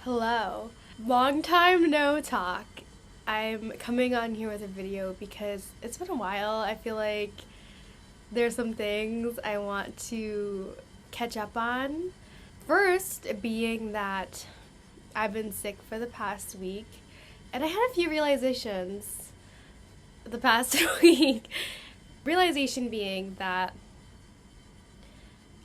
Hello. Long time no talk. I'm coming on here with a video because it's been a while. I feel like there's some things I want to catch up on. First, being that I've been sick for the past week, and I had a few realizations the past week. Realization being that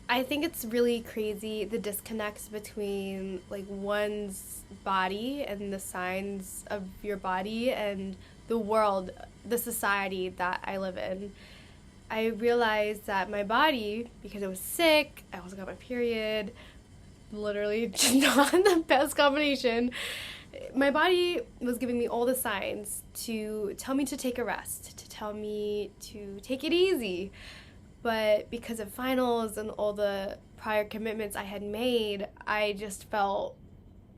I think it's really crazy the disconnect between like one's body and the signs of your body and the world, the society that I live in. I realized that my body, because I was sick, I also got my period, literally just not the best combination. My body was giving me all the signs to tell me to take a rest, to tell me to take it easy. But because of finals and all the prior commitments I had made, I just felt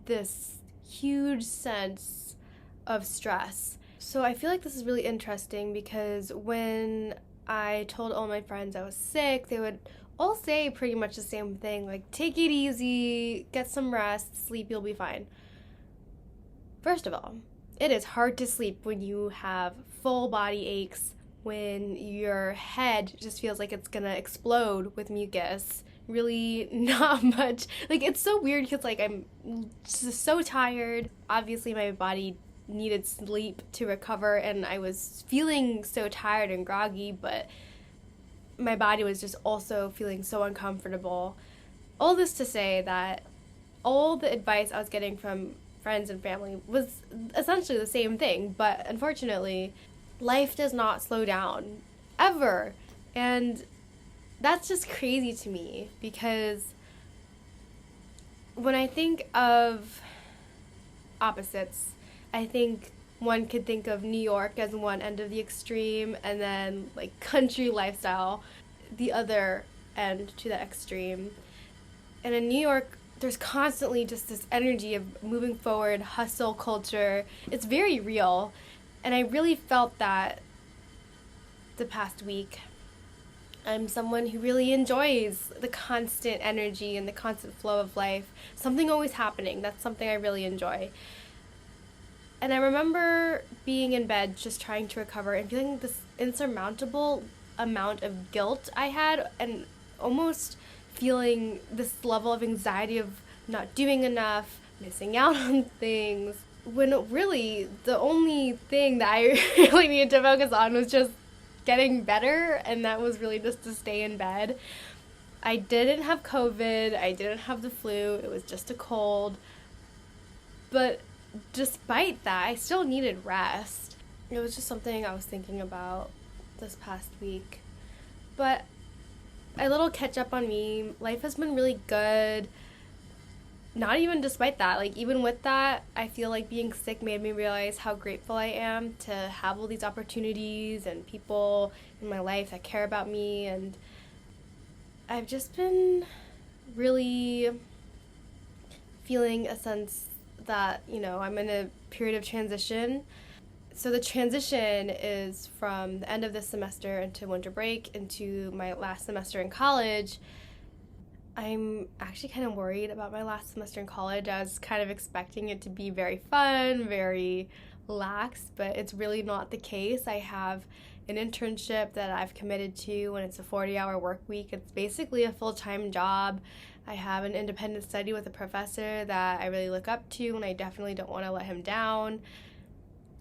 this huge sense of stress. So I feel like this is really interesting because when I told all my friends I was sick, they would all say pretty much the same thing, like, take it easy, get some rest, sleep, you'll be fine. First of all, it is hard to sleep when you have full body aches, when your head just feels like it's gonna explode with mucus. Really not much. Like, it's so weird because, like, I'm just so tired. Obviously, my body needed sleep to recover, and I was feeling so tired and groggy, but my body was just also feeling so uncomfortable. All this to say that all the advice I was getting from friends and family was essentially the same thing, but unfortunately, life does not slow down ever. And that's just crazy to me because when I think of opposites, I think one could think of New York as one end of the extreme and then like country lifestyle the other end to the extreme. And in New York, there's constantly just this energy of moving forward, hustle culture. It's very real. And I really felt that the past week. I'm someone who really enjoys the constant energy and the constant flow of life. Something always happening. That's something I really enjoy. And I remember being in bed just trying to recover and feeling this insurmountable amount of guilt I had and almost feeling this level of anxiety of not doing enough, missing out on things, when really the only thing that I really needed to focus on was just getting better, and that was really just to stay in bed. I didn't have COVID, I didn't have the flu, it was just a cold, but despite that, I still needed rest. It was just something I was thinking about this past week. But a little catch up on me, life has been really good. Not even despite that, like even with that, I feel like being sick made me realize how grateful I am to have all these opportunities and people in my life that care about me. And I've just been really feeling a sense that, I'm in a period of transition. So the transition is from the end of this semester into winter break into my last semester in college. I'm actually kind of worried about my last semester in college. I was kind of expecting it to be very fun, very lax, but it's really not the case. I have an internship that I've committed to, and it's a 40-hour work week. It's basically a full-time job. I have an independent study with a professor that I really look up to, and I definitely don't want to let him down.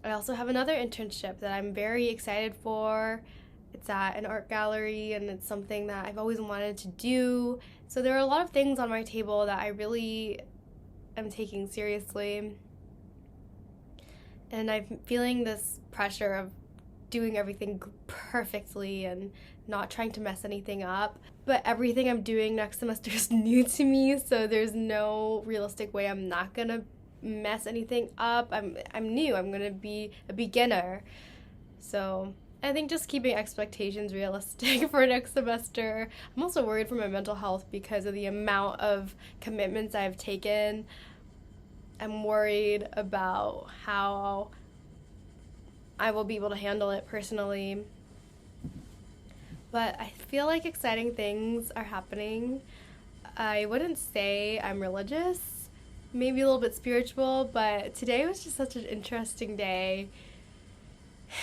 I also have another internship that I'm very excited for. It's at an art gallery, and it's something that I've always wanted to do. So there are a lot of things on my table that I really am taking seriously. And I'm feeling this pressure of doing everything perfectly and not trying to mess anything up. But everything I'm doing next semester is new to me, so there's no realistic way I'm not going to mess anything up. I'm new. I'm going to be a beginner. So I think just keeping expectations realistic for next semester. I'm also worried for my mental health because of the amount of commitments I've taken. I'm worried about how I will be able to handle it personally. But I feel like exciting things are happening. I wouldn't say I'm religious, maybe a little bit spiritual, but today was just such an interesting day.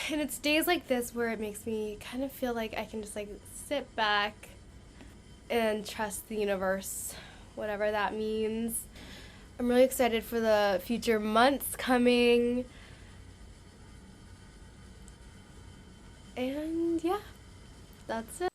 And it's days like this where it makes me kind of feel like I can just like sit back and trust the universe, whatever that means. I'm really excited for the future months coming. And yeah, that's it.